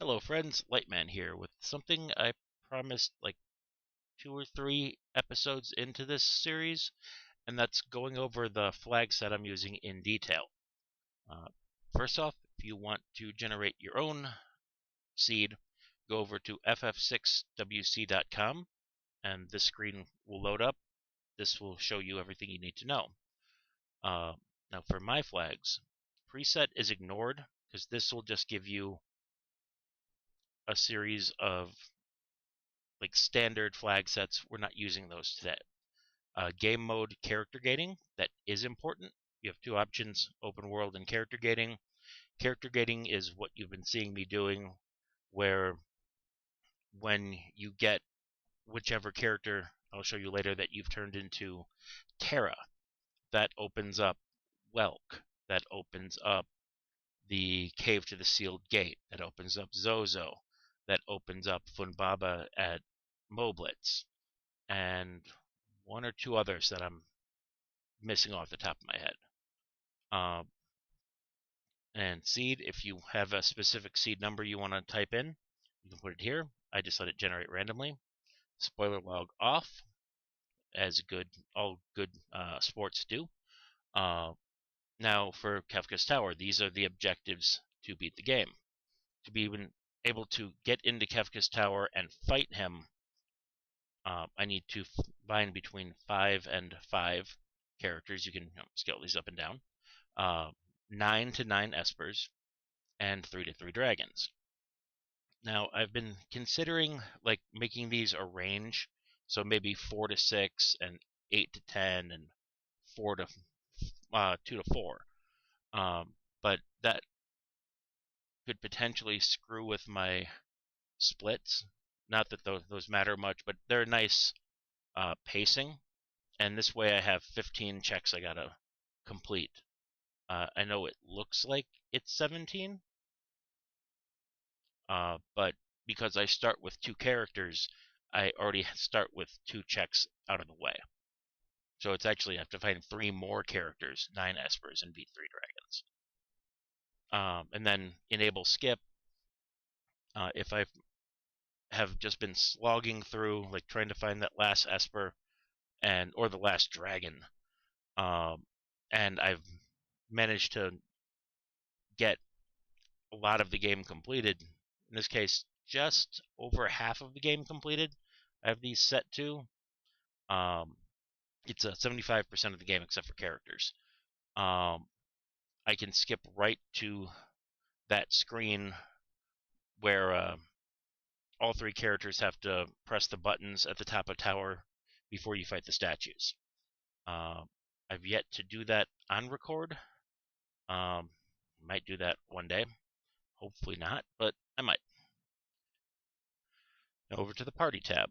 Hello friends, Lightman here with something I promised like 2 or 3 episodes into this series, and that's going over the flag set I'm using in detail. First off, if you want to generate your own seed, go over to ff6wc.com and this screen will load up. This will show you everything you need to know. Now for my flags, preset is ignored because this will just give you a series of like standard flag sets. We're not using those today. Game mode character gating, that is important. You have 2 options, open world and character gating. Character gating is what you've been seeing me doing, where when you get whichever character I'll show you later that you've turned into Terra, that opens up Welk, that opens up the Cave to the Sealed Gate, that opens up Zozo, that opens up Funbaba at Moblitz, and 1 or 2 others that I'm missing off the top of my head. And seed, if you have a specific seed number you want to type in, you can put it here. I just let it generate randomly. Spoiler log off, as all good sports do. Now for Kefka's Tower, these are the objectives to beat the game. To be even able to get into Kefka's Tower and fight him, I need to bind between 5 and 5 characters. You can scale these up and down. 9 to 9 espers, and 3 to 3 dragons. Now I've been considering like making these a range, so maybe 4 to 6 and 8 to 10 and 4 to 2 to 4. But that could potentially screw with my splits. Not that those matter much, but they're nice pacing. And this way I have 15 checks I gotta complete. I know it looks like it's 17, but because I start with 2 characters, I already start with 2 checks out of the way. So it's actually I have to find 3 more characters, 9 espers, and beat 3 dragons. And then enable skip. If I have just been slogging through, like trying to find that last esper or the last dragon, and I've managed to get a lot of the game completed. In this case, just over half of the game completed. I have these set to. It's 75% of the game except for characters. I can skip right to that screen where all 3 characters have to press the buttons at the top of tower before you fight the statues. I've yet to do that on record. Might do that one day. Hopefully not, but I might. Now over to the party tab.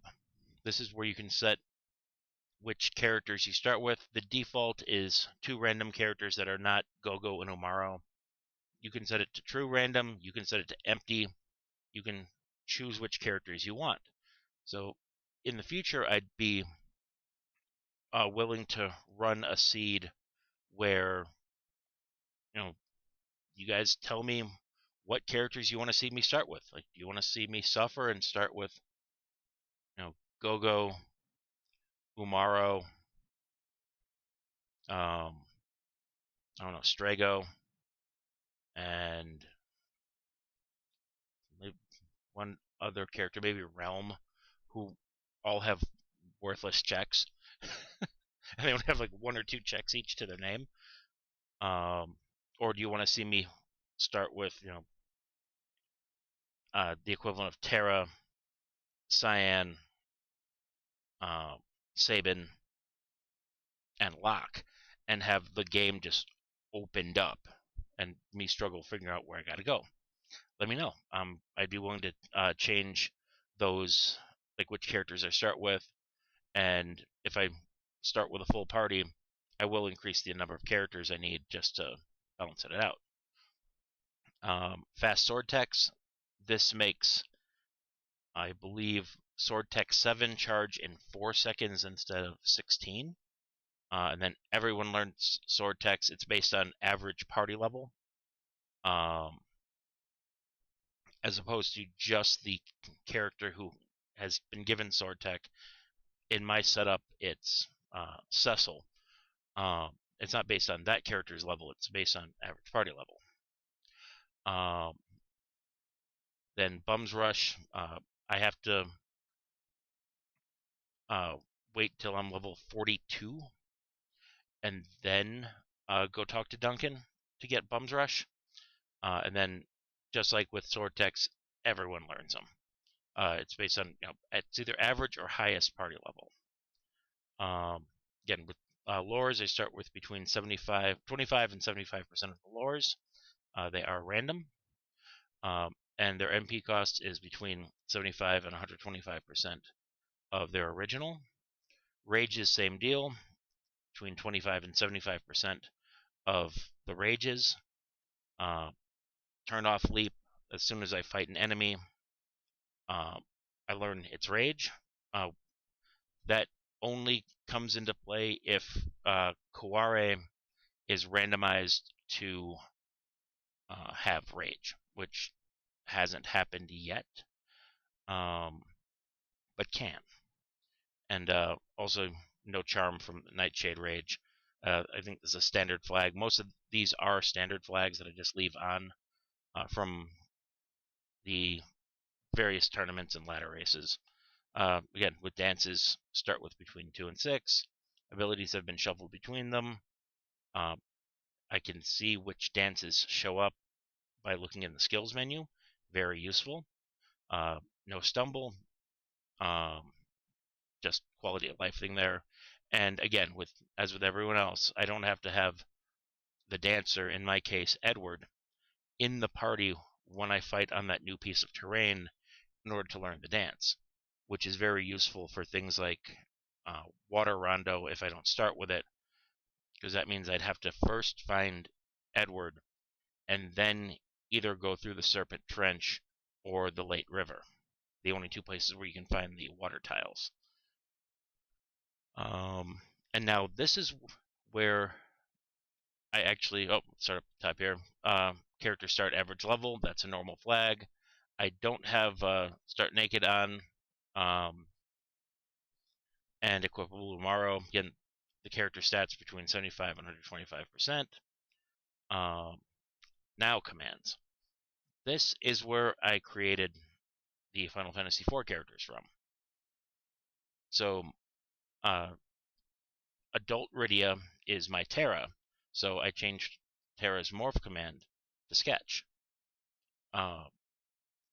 This is where you can set which characters you start with. The default is 2 random characters that are not Gogo and Umaro. You can set it to true random. You can set it to empty. You can choose which characters you want. So in the future, I'd be willing to run a seed where you guys tell me what characters you want to see me start with. Like, do you want to see me suffer and start with Gogo, Umaro, I don't know, Strago, and maybe one other character, maybe Realm, who all have worthless checks. And they would have like 1 or 2 checks each to their name. Or do you want to see me start with, the equivalent of Terra, Cyan, Sabin, and Locke, and have the game just opened up and me struggle figuring out where I gotta go? Let me know. I'd be willing to change those, like which characters I start with, and if I start with a full party, I will increase the number of characters I need just to balance it out. Fast sword techs. This makes, I believe, sword tech 7 charge in 4 seconds instead of 16. And then everyone learns sword techs. It's based on average party level. as opposed to just the character who has been given sword tech. In my setup, it's Cecil. It's not based on that character's level, it's based on average party level. Then Bums Rush, I have to wait till I'm level 42 and then go talk to Duncan to get Bums Rush. And then, just like with sword techs, everyone learns them. It's based on, it's either average or highest party level. Again, with lures, they start with between 25 and 75% of the lures. They are random. And their MP cost is between 75 and 125% of their original. Rages, same deal, between 25 and 75% of the rages. Turn off leap. As soon as I fight an enemy, I learn its rage. That only comes into play if Kaware is randomized to have rage, which hasn't happened yet, but can. And also no charm from Nightshade Rage. I think this is a standard flag. Most of these are standard flags that I just leave on from the various tournaments and ladder races. Again, with dances, start with between 2 and 6. Abilities have been shuffled between them. I can see which dances show up by looking in the skills menu. Very useful. No stumble. Just quality of life thing there. And again, as with everyone else, I don't have to have the dancer, in my case Edward, in the party when I fight on that new piece of terrain in order to learn the dance, which is very useful for things like water Rando if I don't start with it, because that means I'd have to first find Edward and then either go through the Serpent Trench or the Late River, the only two places where you can find the water tiles. And now this is where I actually, start up top here. Character start average level, that's a normal flag. I don't have start naked on, and equipable tomorrow. Again, the character stats between 75 and 125%. Now commands. This is where I created the Final Fantasy IV characters from. So, Adult Rydia is my Terra, so I changed Terra's morph command to sketch.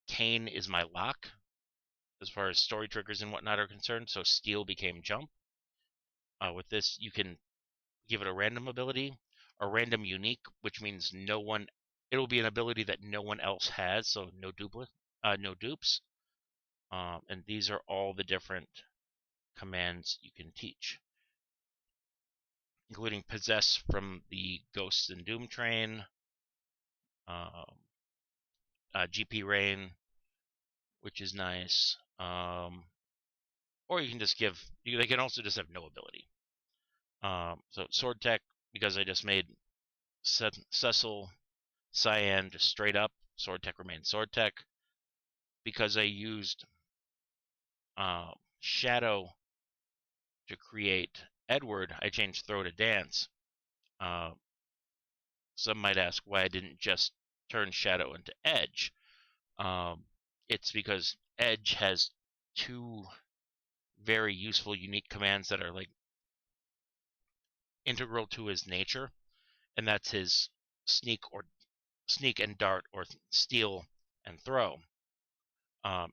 Kane is my lock, as far as story triggers and whatnot are concerned, so Steel became jump. With this, you can give it a random ability, a random unique, which means it'll be an ability that no one else has, so no dupes. And these are all the different commands you can teach, including Possess from the Ghosts and Doom train, GP Rain, which is nice. Or you can just they can also just have no ability. So Sword Tech, because I just made Cecil, Cyan just straight up, Sword Tech remains Sword Tech. Because I used Shadow to create Edward, I changed Throw to Dance. Some might ask why I didn't just turn Shadow into Edge. It's because Edge has two very useful, unique commands that are like integral to his nature, and that's his sneak and dart, or steal and throw.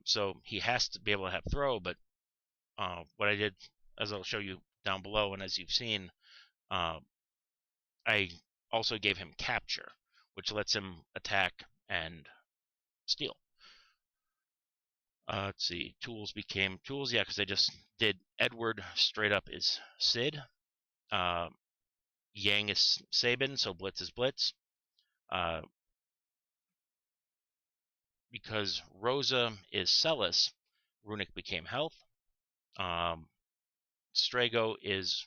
So he has to be able to have throw, but what I did, as I'll show you down below, and as you've seen, I also gave him capture, which lets him attack and steal. Let's see, tools became tools, yeah, because I just did Edward straight up is Sid. Yang is Sabin, so Blitz is Blitz. Because Rosa is Celis, Runic became Health. Strago is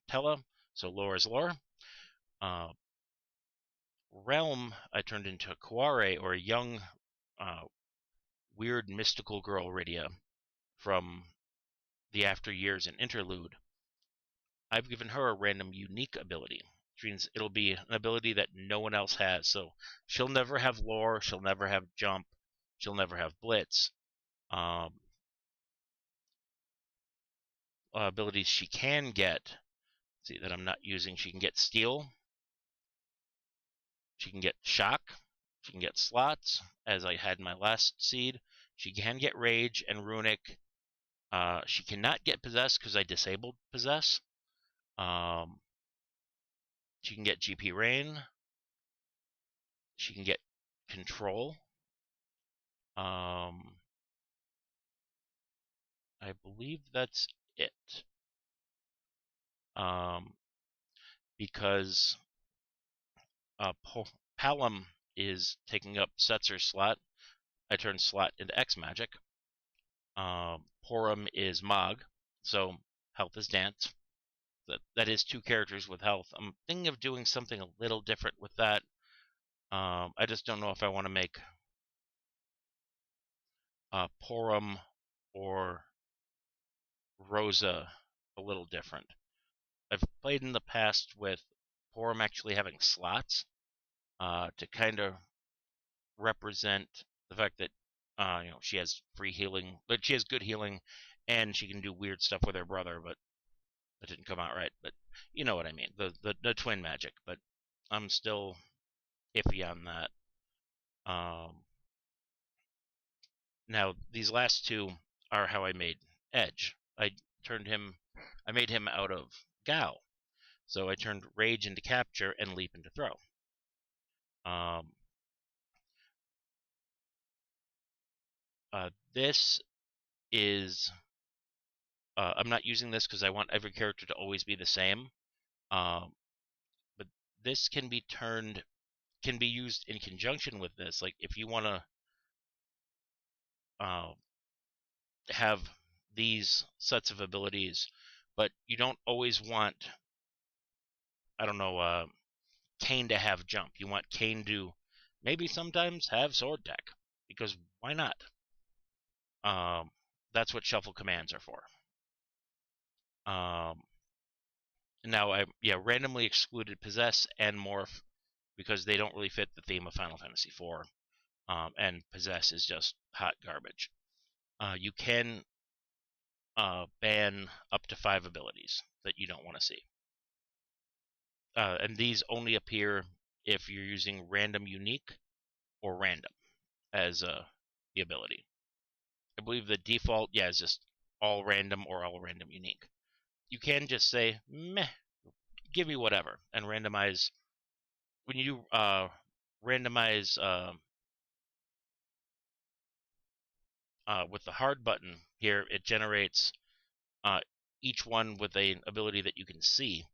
Tella, so Lore is Lore. Realm I turned into Kaware, or Young weird mystical girl Rydia from the After Years and Interlude, I've given her a random unique ability, which means it'll be an ability that no one else has. So she'll never have lore, she'll never have jump, she'll never have blitz. Abilities she can get, see that I'm not using, she can get steal, she can get shock, she can get slots, as I had in my last seed. She can get rage and runic. She cannot get possess because I disabled possess. She can get GP rain. She can get control. I believe that's it. Because Palom is taking up Setzer's slot. I turn slot into X magic. Porum is Mog, so health is dance. That is 2 characters with health. I'm thinking of doing something a little different with that. I just don't know if I want to make Porum or Rosa a little different. I've played in the past with Porum actually having slots to kind of represent the fact that she has free healing, but she has good healing, and she can do weird stuff with her brother, but that didn't come out right. But you know what I mean, the twin magic. But I'm still iffy on that. Now these last 2 are how I made Edge. I made him out of Gal. So I turned Rage into Capture and Leap into Throw. This is... I'm not using this because I want every character to always be the same. But this can be used in conjunction with this. Like if you want to have these sets of abilities, but you don't always want, I don't know, Kane to have jump. You want Kane to maybe sometimes have sword tech, because why not? That's what shuffle commands are for. Now I randomly excluded possess and morph because they don't really fit the theme of Final Fantasy IV, and possess is just hot garbage. You can ban up to 5 abilities that you don't want to see. And these only appear if you're using random unique or random as the ability. I believe the default, is just all random or all random unique. You can just say, meh, give me whatever, and randomize. When you do randomize with the hard button here, it generates each one with an ability that you can see.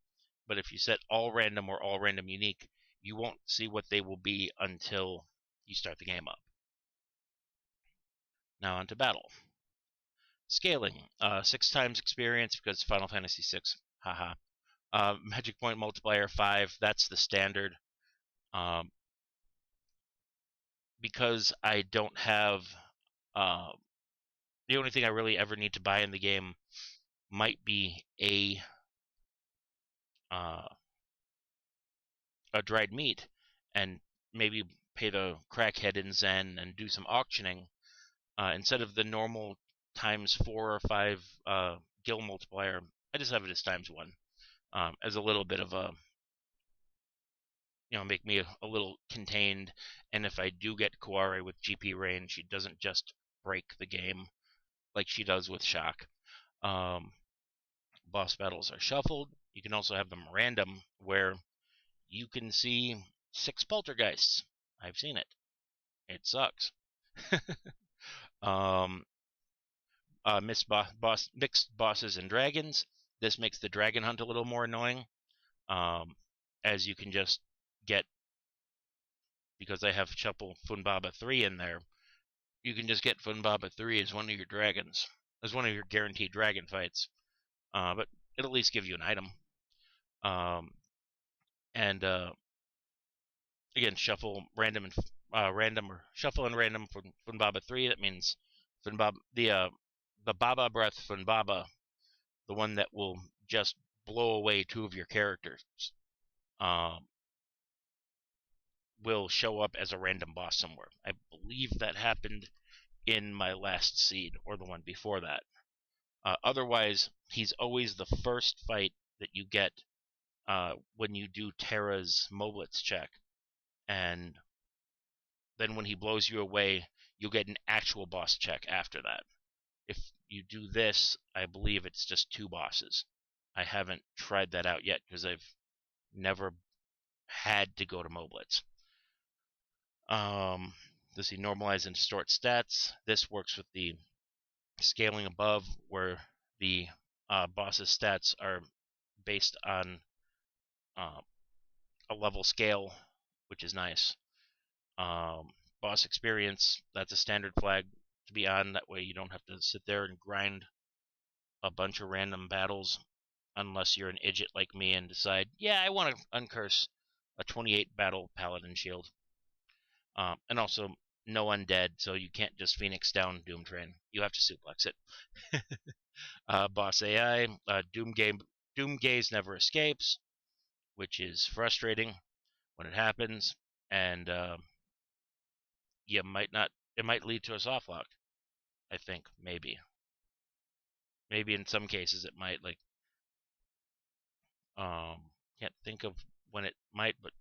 But if you set all random or all random unique, you won't see what they will be until you start the game up. Now on to battle. Scaling, 6 times experience because Final Fantasy VI, haha. Magic point multiplier 5, that's the standard. Because I don't have, the only thing I really ever need to buy in the game might be a dried meat, and maybe pay the crackhead in Zen and do some auctioning. Instead of the normal times 4 or 5 gil multiplier, I just have it as times 1, as a little bit of a, make me a little contained. And if I do get Kuare with GP range, she doesn't just break the game like she does with Shock. Boss battles are shuffled. You can also have them random, where you can see 6 poltergeists. I've seen it. It sucks. Mixed bosses and dragons. This makes the dragon hunt a little more annoying, as you can just get, because I have Chuppel Funbaba 3 in there, you can just get Funbaba 3 as one of your dragons, as one of your guaranteed dragon fights. But it'll at least give you an item. And again, shuffle random and random or shuffle and random Funbaba 3. That means Funbaba, the Baba breath Funbaba, the one that will just blow away 2 of your characters, will show up as a random boss somewhere. I believe that happened in my last seed or the one before that. Otherwise, he's always the first fight that you get when you do Terra's Moblitz check, and then when he blows you away, you'll get an actual boss check after that. If you do this, I believe it's just 2 bosses. I haven't tried that out yet because I've never had to go to Moblitz. Let's see, normalize and distort stats. This works with the scaling above, where the boss's stats are based on a level scale, which is nice. Boss experience, that's a standard flag to be on. That way you don't have to sit there and grind a bunch of random battles unless you're an idiot like me and decide, yeah, I want to uncurse a 28 battle paladin shield. And also no undead, so you can't just Phoenix down Doom Train. You have to suplex it. Boss AI, Doom Gaze never escapes, which is frustrating when it happens, and you might not. It might lead to a soft lock. I think maybe in some cases it might. Like, can't think of when it might, but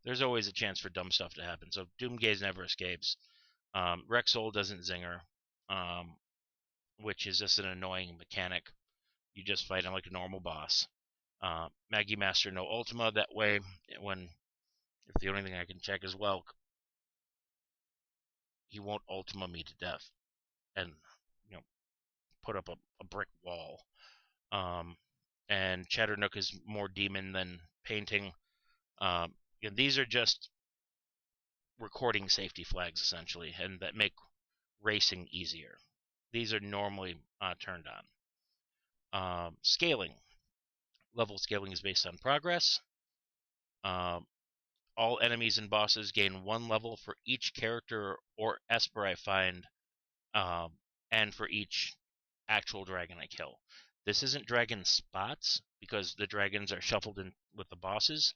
there's always a chance for dumb stuff to happen. So Doom Gaze never escapes. Rexol doesn't zinger, which is just an annoying mechanic. You just fight him like a normal boss. Maggie Master no Ultima. That way, if the only thing I can check as well, he won't Ultima me to death and put up a brick wall. And Chatternook is more demon than painting. These are just recording safety flags essentially, and that make racing easier. These are normally turned on. Scaling. Level scaling is based on progress. All enemies and bosses gain 1 level for each character or esper I find, and for each actual dragon I kill. This isn't dragon spots because the dragons are shuffled in with the bosses.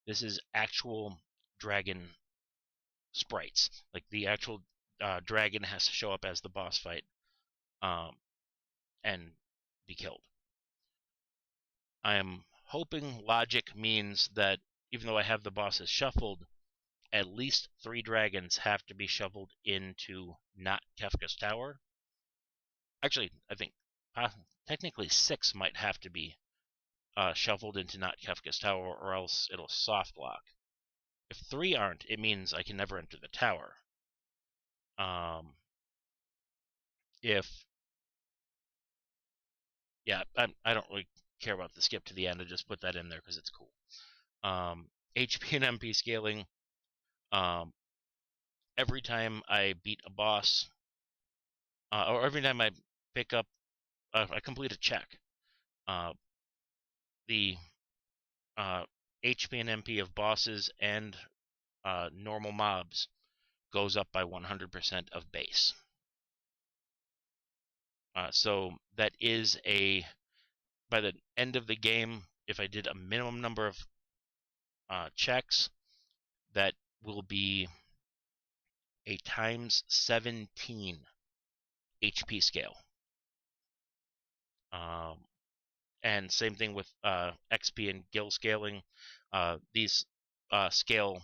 This is actual dragon sprites. Like the actual dragon has to show up as the boss fight and be killed. I am hoping logic means that even though I have the bosses shuffled, at least 3 dragons have to be shuffled into not Kefka's Tower. Actually, I think technically 6 might have to be shuffled into not Kefka's Tower, or else it'll soft lock. If 3 aren't, it means I can never enter the tower. I don't really care about the skip to the end. I just put that in there because it's cool. HP and MP scaling. Every time I beat a boss, or every time I pick up, I complete a check, the HP and MP of bosses and normal mobs goes up by 100% of base. So that is by the end of the game, if I did a minimum number of checks, that will be a times 17 HP scale. And same thing with XP and Gil scaling. These scale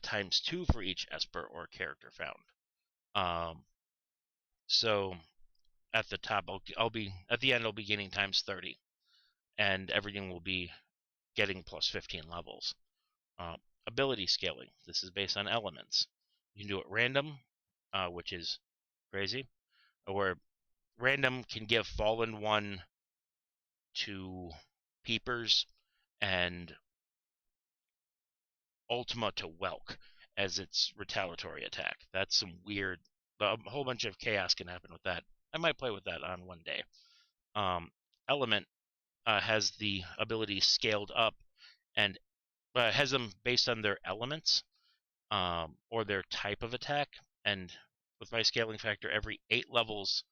times 2 for each esper or character found. So at the top, I'll be at the end. I'll be gaining times 30, and everything will be getting plus 15 levels. Ability scaling. This is based on elements. You can do it random, which is crazy, or random can give Fallen 1 to Peepers and Ultima to Welk as its retaliatory attack. That's some weird. A whole bunch of chaos can happen with that. I might play with that on one day. Element has the ability scaled up, and has them based on their elements or their type of attack. And with my scaling factor, every 8 levels,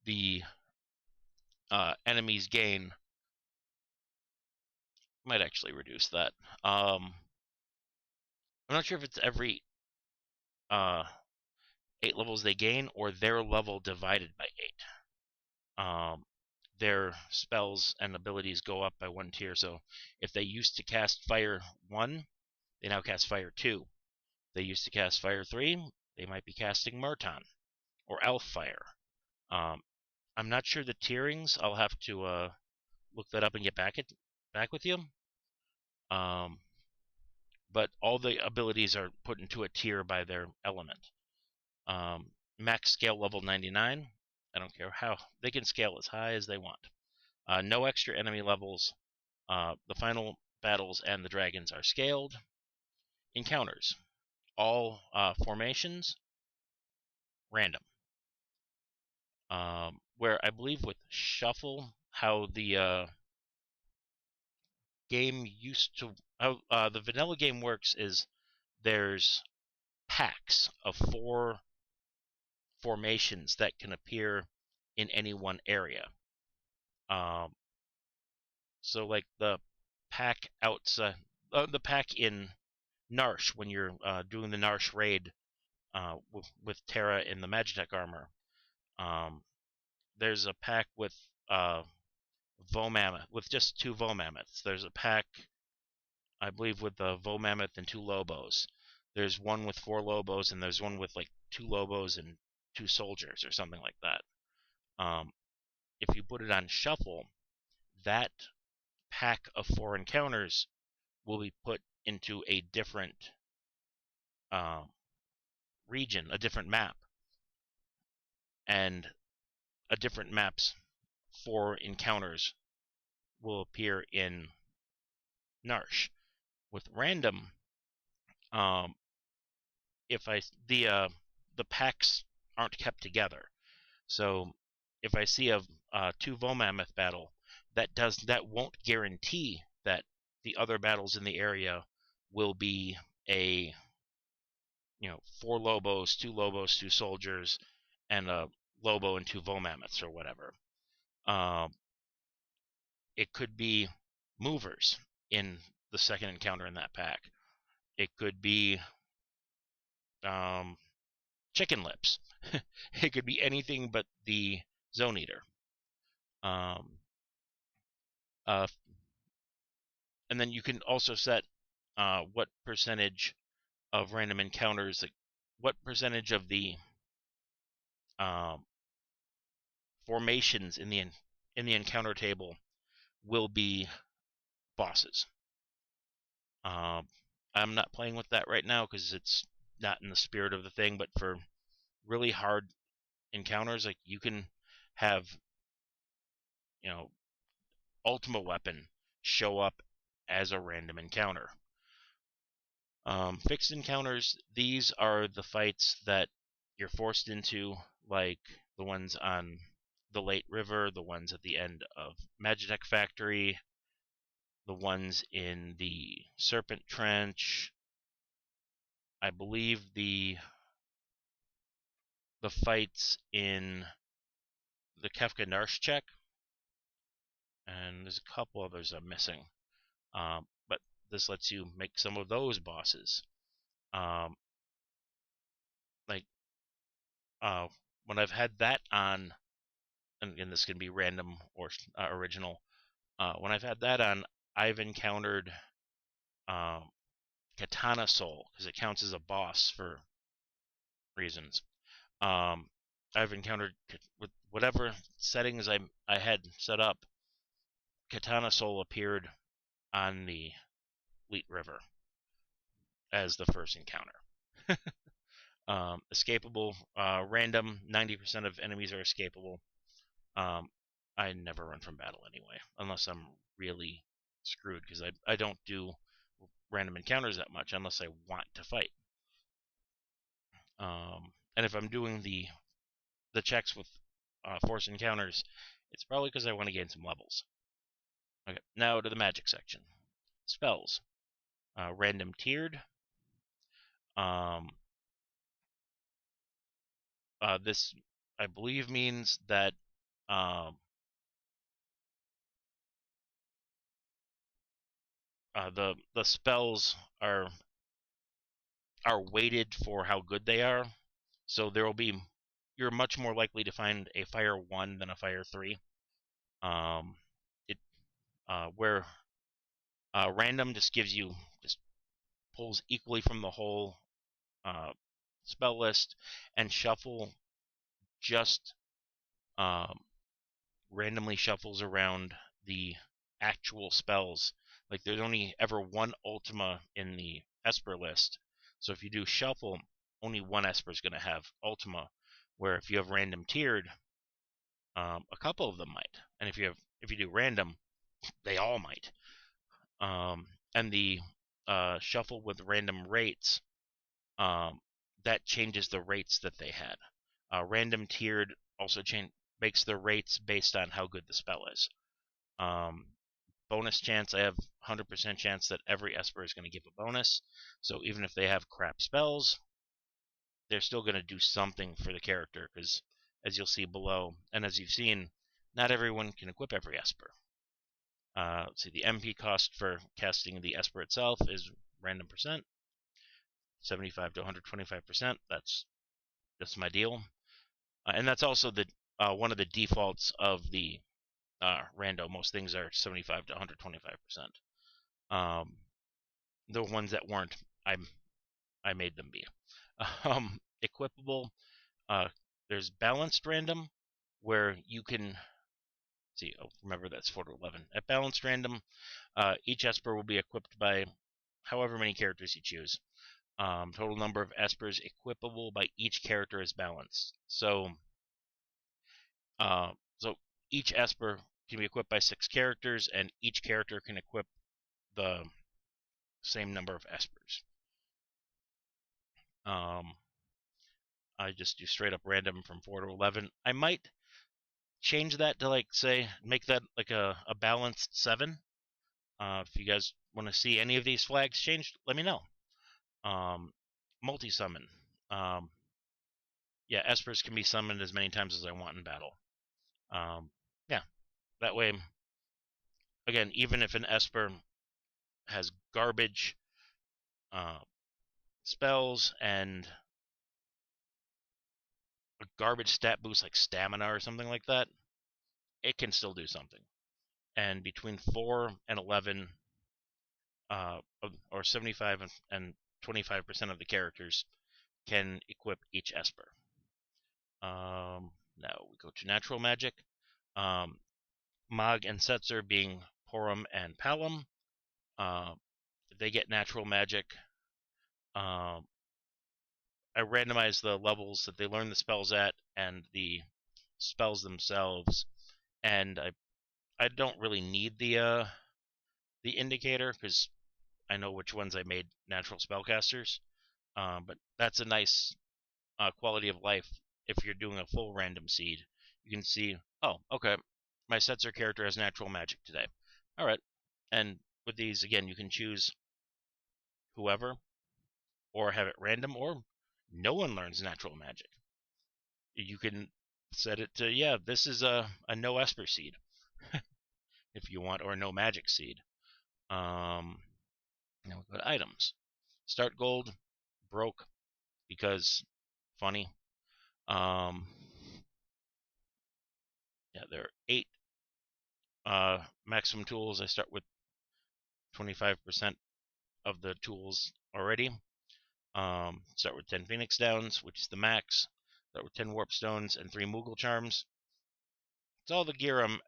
the enemies gain. Might actually reduce that. I'm not sure if it's every 8 levels they gain or their level divided by 8. Their spells and abilities go up by 1 tier. So if they used to cast Fire 1, they now cast Fire 2. They used to cast Fire 3, they might be casting Murton or Elf Fire. I'm not sure the tierings. I'll have to look that up and get back with you. But all the abilities are put into a tier by their element. Max scale level 99. I don't care how. They can scale as high as they want. No extra enemy levels. The final battles and the dragons are scaled. Encounters. All formations. Random. Where I believe with Shuffle, how the game used to... How the vanilla game works is there's packs of 4 formations that can appear in any one area. So like the pack outside, the pack in Narsh when you're doing the Narsh raid with Terra in the Magitech armor. There's a pack with Vomammoth, with just 2 Vomammoths. There's a pack, I believe, with the Vomammoth and 2 Lobos. There's one with 4 Lobos, and there's one with like 2 Lobos and 2 soldiers or something like that. If you put it on Shuffle, that pack of 4 encounters will be put into a different region, a different map, and a different map's 4 encounters will appear in Narsh. With random, if the packs aren't kept together, so if I see a 2 Vomammoth battle, that won't guarantee that the other battles in the area will be a 4 Lobos, 2 Lobos, 2 soldiers, and a Lobo and 2 Vomammoths or whatever. It could be movers in the second encounter in that pack. It could be chicken lips. It could be anything but the Zone Eater. And then you can also set what percentage of random encounters, what percentage of the formations in the encounter table will be bosses. I'm not playing with that right now because it's not in the spirit of the thing, but for really hard encounters, like you can have Ultimate Weapon show up as a random encounter. Fixed encounters, these are the fights that you're forced into, like the ones on the Late River, the ones at the end of Magitech Factory, the ones in the Serpent Trench. I believe the fights in the Kefka Narsh check, and there's a couple others I'm missing. But this lets you make some of those bosses. When I've had that on, and again, this can be random or original. When I've had that on, I've encountered Katana Soul, because it counts as a boss for reasons. I've encountered, with whatever settings I had set up, Katana Soul appeared on the Leet River as the first encounter. Escapable, random, 90% of enemies are escapable. I never run from battle anyway, unless I'm really screwed, because I don't do random encounters that much unless I want to fight. And if I'm doing the checks with force encounters, it's probably because I want to gain some levels. Okay, now to the magic section. Spells. Random tiered. This, I believe, means that the spells are weighted for how good they are. So there will be, you're much more likely to find a fire 1 than a fire 3. Where random just pulls equally from the whole spell list, and shuffle just randomly shuffles around the actual spells. Like there's only ever one Ultima in the Esper list, so if you do shuffle, only one Esper is going to have Ultima. Where if you have random tiered, a couple of them might, and if you do random, they all might. And the shuffle with random rates, that changes the rates that they had. Random tiered also makes the rates based on how good the spell is. Bonus chance, I have 100% chance that every Esper is going to give a bonus. So even if they have crap spells, they're still going to do something for the character, because as you'll see below, and as you've seen, not everyone can equip every Esper. Let's see, the MP cost for casting the Esper itself is random percent, 75 to 125%. That's my deal. And that's also the one of the defaults of the Rando. Most things are 75 to 125%. The ones that weren't, I made them be. Equipable. There's balanced random, where you can see. Oh, remember that's 4 to 11. At balanced random, each Esper will be equipped by however many characters you choose. Total number of Espers equipable by each character is balanced. So each Esper can be equipped by 6 characters, and each character can equip the same number of Espers. I just do straight up random from 4 to 11. I might change that to, like, say, make that like a balanced 7. If you guys want to see any of these flags changed, let me know. Multi-summon. Yeah, Espers can be summoned as many times as I want in battle. Yeah, that way, again, even if an Esper has garbage spells and a garbage stat boost like stamina or something like that, it can still do something. And between 4 and 11, or 75 and 25% of the characters can equip each Esper. Now we go to natural magic. Mog and Setzer being Porum and Palum. If they get natural magic, I randomize the levels that they learn the spells at and the spells themselves, and I don't really need the indicator, because I know which ones I made natural spellcasters. But that's a nice quality of life. If you're doing a full random seed, you can see, oh, okay, my Setzer character has natural magic today. All right, and with these, again, you can choose whoever, or have it random, or no one learns natural magic. You can set it to, yeah, this is a no Esper seed if you want, or no magic seed. Now we go to items. Start gold, broke, because funny. Yeah, there are 8 maximum tools. I start with 25% of the tools already. Start with 10 Phoenix Downs, which is the max. Start with 10 Warp Stones and 3 Moogle Charms. It's all the gear I'm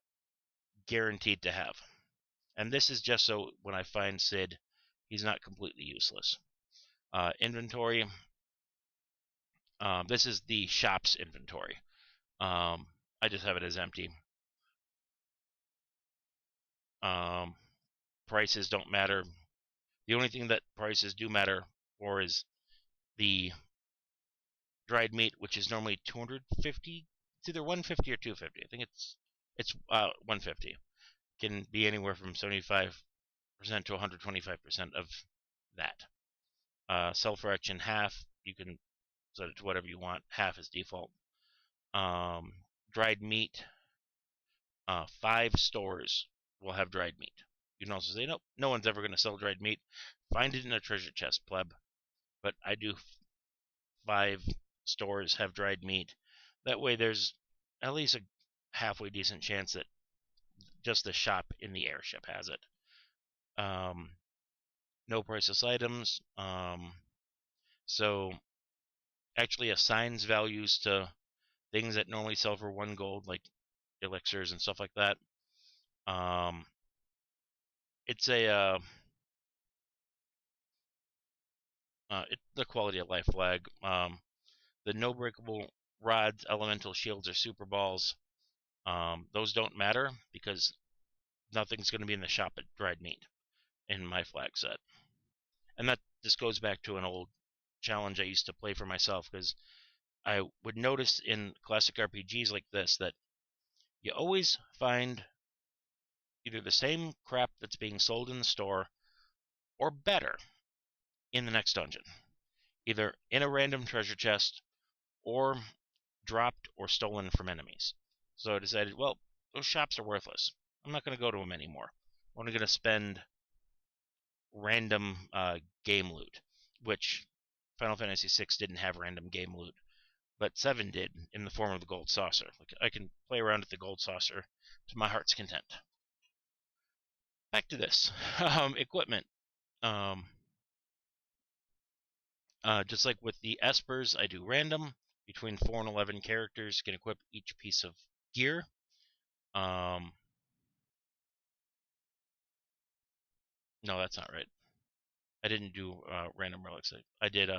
guaranteed to have. And this is just so when I find Sid, he's not completely useless. Inventory. This is the shop's inventory. I just have it as empty. Prices don't matter. The only thing that prices do matter for is the dried meat, which is normally 250. It's either 150 or 250. I think it's 150. can be anywhere from 75% to 125% of that. Self-correction half, you can set it to whatever you want. Half is default. Dried meat, 5 stores will have dried meat. You can also say, nope, no one's ever going to sell dried meat. Find it in a treasure chest, pleb. But I do 5 stores have dried meat. That way there's at least a halfway decent chance that just the shop in the airship has it. No priceless items. So actually assigns values to things that normally sell for 1 gold, like elixirs and stuff like that. It's a the quality of life flag. The no breakable rods, elemental shields, or super balls, those don't matter because nothing's going to be in the shop at dried meat in my flag set. And that just goes back to an old challenge I used to play for myself, because I would notice in classic RPGs like this that you always find either the same crap that's being sold in the store or better in the next dungeon, either in a random treasure chest or dropped or stolen from enemies. So I decided, well, those shops are worthless. I'm not going to go to them anymore. I'm only going to spend random game loot, which Final Fantasy VI didn't have random game loot, but 7 did in the form of the gold saucer. Like, I can play around with the gold saucer to my heart's content. Back to this. Equipment. Just like with the espers, I do random. Between 4 and 11 characters can equip each piece of gear. No, that's not right. I didn't do random relics. I did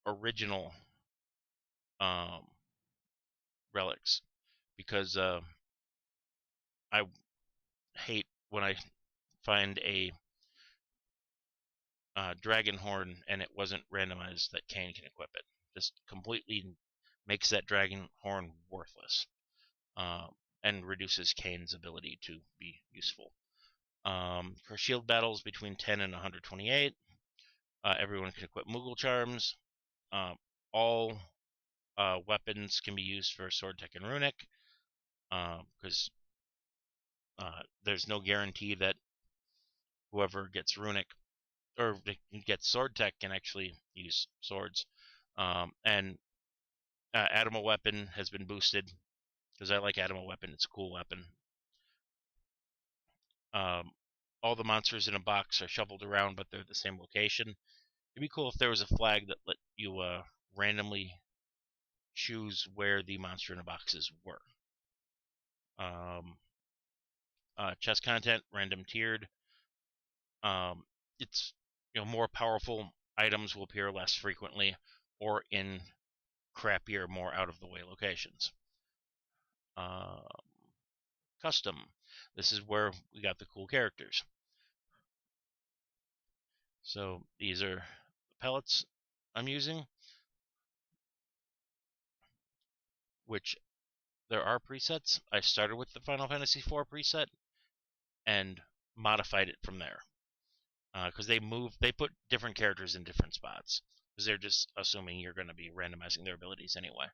original relics, because I hate when I find a dragon horn and it wasn't randomized that Kane can equip it. Just completely makes that dragon horn worthless, and reduces Kane's ability to be useful. For shield battles between 10 and 128, everyone can equip Moogle charms. All weapons can be used for sword tech and runic, because there's no guarantee that whoever gets runic or gets sword tech can actually use swords. And Animal Weapon has been boosted, because I like Animal Weapon. It's a cool weapon. All the monsters in a box are shuffled around, but they're the same location. It'd be cool if there was a flag that let you randomly choose where the monster in a boxes were. Chest content, random tiered. It's more powerful items will appear less frequently or in crappier, more out of the way locations. Custom. This is where we got the cool characters. So these are the pellets I'm using, which there are presets. I started with the Final Fantasy IV preset and modified it from there, because they put different characters in different spots, because they're just assuming you're going to be randomizing their abilities anyway.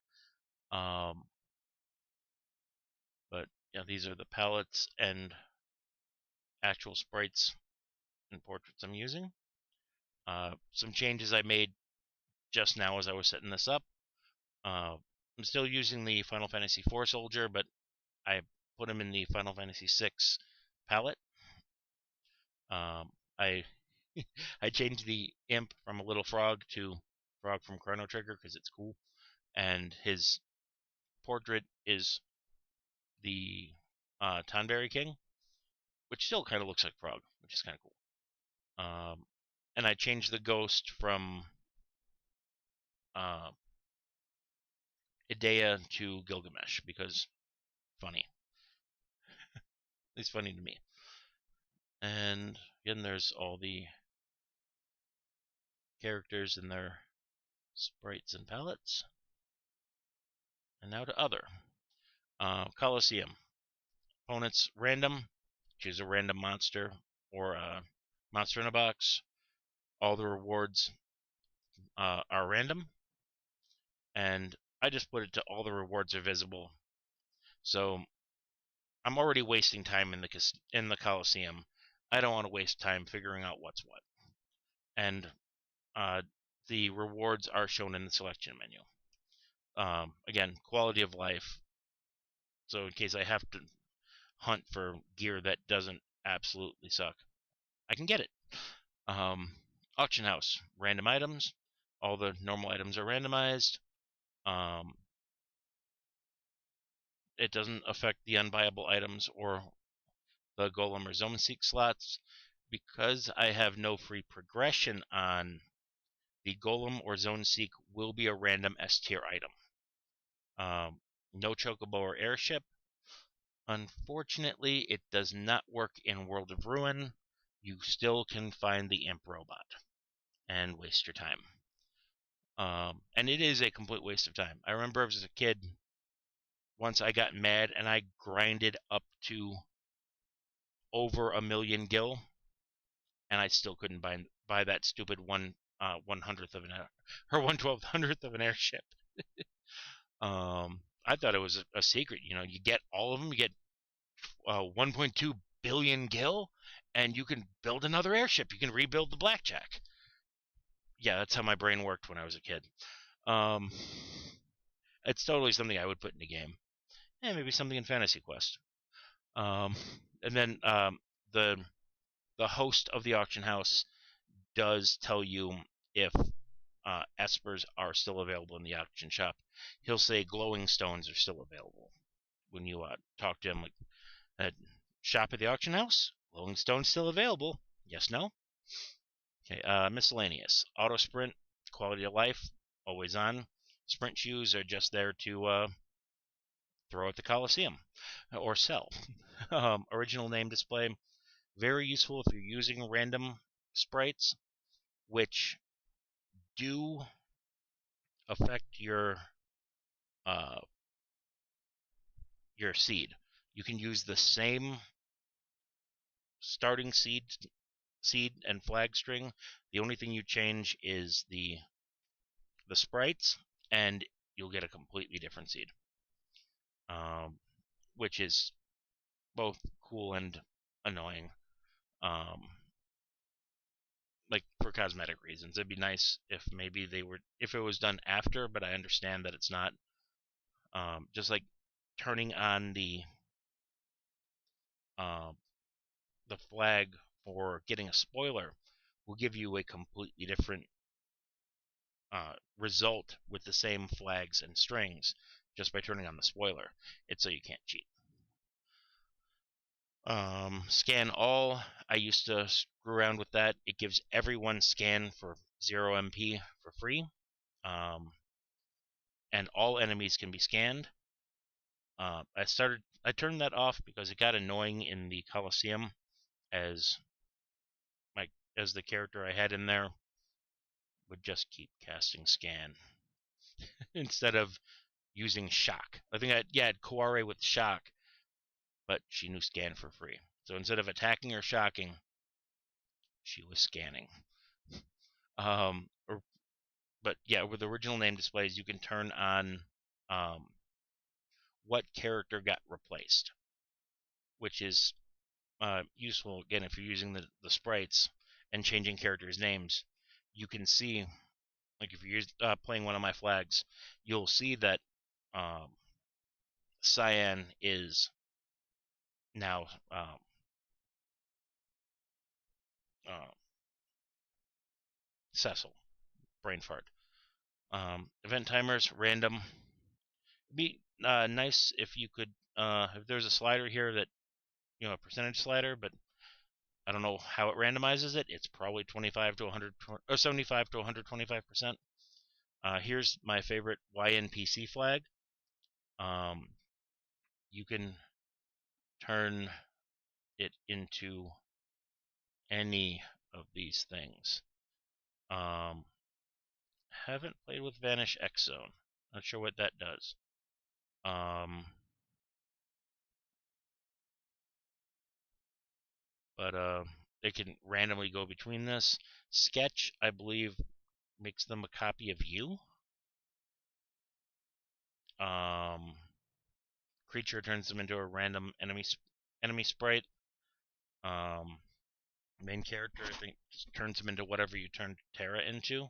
But yeah, these are the palettes and actual sprites and portraits I'm using. Some changes I made just now as I was setting this up. I'm still using the Final Fantasy IV soldier, but I put him in the Final Fantasy VI palette. I I changed the imp from a little frog to Frog from Chrono Trigger because it's cool, and his portrait is the Tonberry King, which still kind of looks like Frog, which is kind of cool. And I changed the ghost from Idea to Gilgamesh because funny. It's funny to me. And again, there's all the characters and their sprites and palettes. And now to other. Colosseum. components random. Choose a random monster or a monster in a box. All the rewards are random, and I just put it to all the rewards are visible. So I'm already wasting time in the Coliseum. I don't want to waste time figuring out what's what. And the rewards are shown in the selection menu. Again, quality of life. So in case I have to hunt for gear that doesn't absolutely suck, I can get it. Auction house, random items. All the normal items are randomized. It doesn't affect the unviable items or the golem or zone seek slots. Because I have no free progression on, the golem or zone seek will be a random S tier item. No chocobo or airship. Unfortunately, it does not work in World of Ruin. You still can find the imp robot and waste your time. And it is a complete waste of time. I remember as a kid, once I got mad and I grinded up to over 1,000,000 gil, and I still couldn't buy that stupid 1/100th of an 1/1200th of an airship. I thought it was a secret. You get all of them. You get 1.2 billion gil, and you can build another airship. You can rebuild the Blackjack. Yeah, that's how my brain worked when I was a kid. It's totally something I would put in a game. And maybe something in Fantasy Quest. And then the host of the auction house does tell you if espers are still available in the auction shop. He'll say glowing stones are still available when you talk to him. Like, shop at the auction house, glowing stones still available. Yes, no. Okay. Miscellaneous, auto sprint, quality of life, always on. Sprint shoes are just there to throw at the Coliseum or sell. Original name display, very useful if you're using random sprites, which do affect your seed. You can use the same starting seed and flag string. The only thing you change is the sprites, and you'll get a completely different seed, which is both cool and annoying. Like for cosmetic reasons, it'd be nice if maybe if it was done after, but I understand that it's not. Just like turning on the flag for getting a spoiler will give you a completely different result with the same flags and strings just by turning on the spoiler. It's so you can't cheat. Scan all. I used to screw around with that. It gives everyone scan for 0 MP for free. And all enemies can be scanned. I turned that off because it got annoying in the Coliseum as the character I had in there would just keep casting scan instead of using shock. I think I had Koare with shock, but she knew scan for free. So instead of attacking or shocking, she was scanning. But yeah, with original name displays, you can turn on what character got replaced, which is useful again if you're using the sprites and changing characters' names. You can see, like if you're playing one of my flags, you'll see that Cyan is now Cecil. Brain fart. Event timers, random. It'd be nice if you could, if there's a slider here that, a percentage slider, but I don't know how it randomizes it. It's probably 25 to 100 or 75 to 125%. Here's my favorite YNPC flag. You can turn it into any of these things. Haven't played with Vanish X Zone. Not sure what that does. but they can randomly go between this. Sketch, I believe, makes them a copy of you. Creature turns them into a random enemy sprite. Main character, I think, just turns them into whatever you turn Terra into.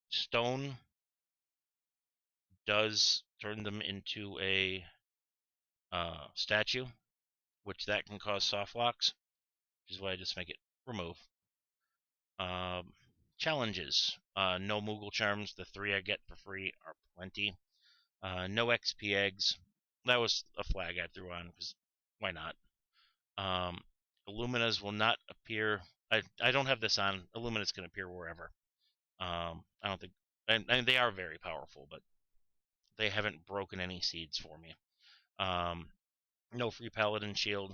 Stone does turn them into a statue, which that can cause soft locks, which is why I just make it remove. Challenges. No Moogle charms. The 3 I get for free are plenty. No XP eggs. That was a flag I threw on because why not? Illuminas will not appear. I don't have this on. Illuminas can appear wherever. I don't think, and they are very powerful, but they haven't broken any seeds for me. No free paladin shield.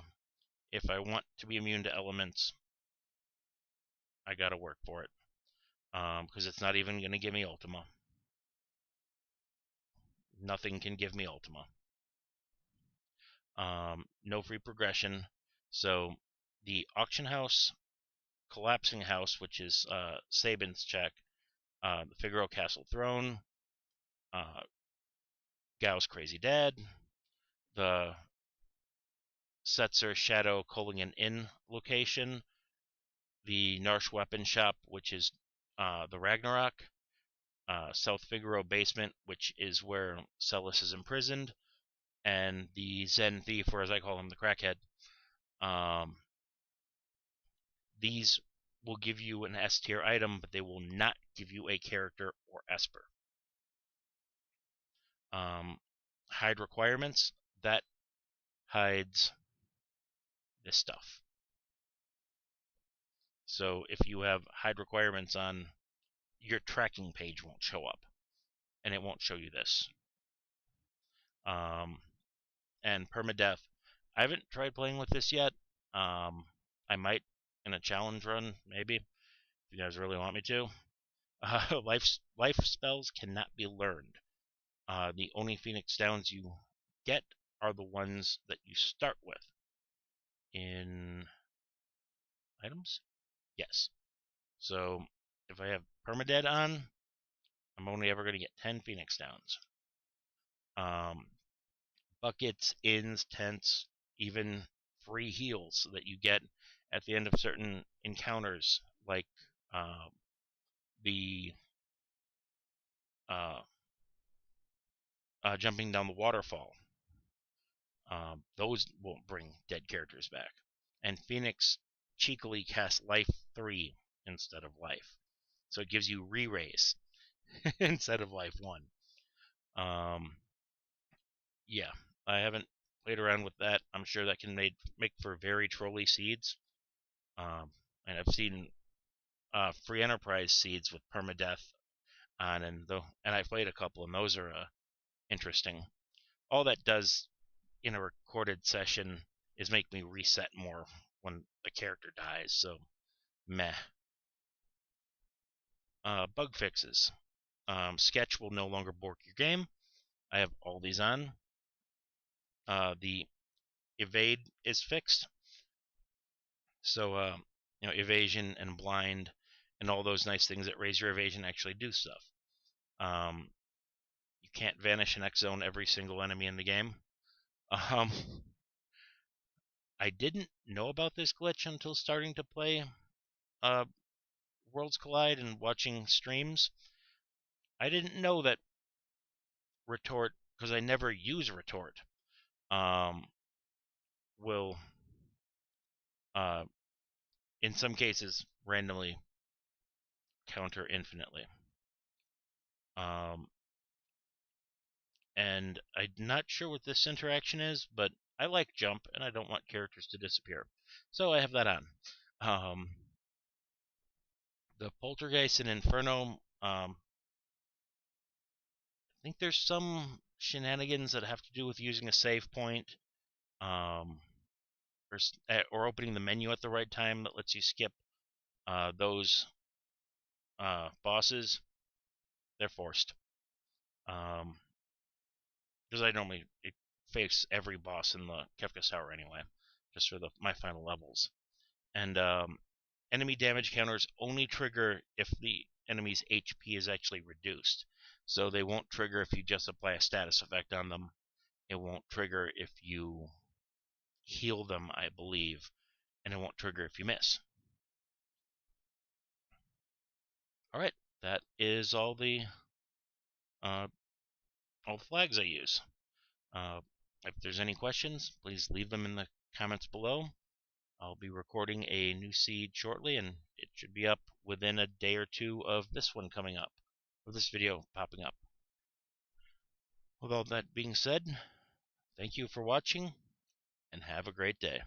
If I want to be immune to elements, I gotta work for it. Because it's not even gonna give me Ultima. Nothing can give me Ultima. No free progression. So the auction house, collapsing house, which is Sabin's check, the Figaro Castle Throne, Gao's Crazy Dad, the Setzer Shadow Culligan Inn location, the Narsh Weapon Shop, which is the Ragnarok, South Figaro Basement, which is where Celis is imprisoned, and the Zen Thief, or as I call him, the Crackhead. These will give you an S tier item, but they will not give you a character or esper. Hide requirements, that hides this stuff. So if you have hide requirements on, your tracking page won't show up, and it won't show you this. And permadeath, I haven't tried playing with this yet. I might in a challenge run, maybe, if you guys really want me to. Life spells cannot be learned. The only Phoenix Downs you get are the ones that you start with. In items? Yes. So if I have Permadead on, I'm only ever going to get 10 Phoenix Downs. Buckets, inns, tents, even free heals that you get at the end of certain encounters, like the jumping down the waterfall. Those won't bring dead characters back. And Phoenix cheekily casts life 3 instead of life. So it gives you re-raise instead of life 1. Yeah, I haven't played around with that. I'm sure that can make for very trolly seeds. And I've seen free enterprise seeds with permadeath on, and I played a couple, and those are interesting. All that does in a recorded session is make me reset more when the character dies, so meh. Bug fixes. Sketch will no longer bork your game. I have all these on. The evade is fixed. So, evasion and blind and all those nice things that raise your evasion actually do stuff. You can't vanish an X zone every single enemy in the game. I didn't know about this glitch until starting to play Worlds Collide and watching streams. I didn't know that retort, because I never use retort, will in some cases randomly counter infinitely. And I'm not sure what this interaction is, but I like jump and I don't want characters to disappear, so I have that on. The Poltergeist and Inferno, I think there's some shenanigans that have to do with using a save point, or opening the menu at the right time that lets you skip those bosses. They're forced. Because I normally face every boss in the Kefka Tower anyway. just for my final levels. And enemy damage counters only trigger if the enemy's HP is actually reduced. So they won't trigger if you just apply a status effect on them. It won't trigger if you heal them, I believe, and it won't trigger if you miss. Alright, that is all the flags I use. If there's any questions, please leave them in the comments below. I'll be recording a new seed shortly, and it should be up within a day or two of this one coming up, of this video popping up. With all that being said, thank you for watching, and have a great day.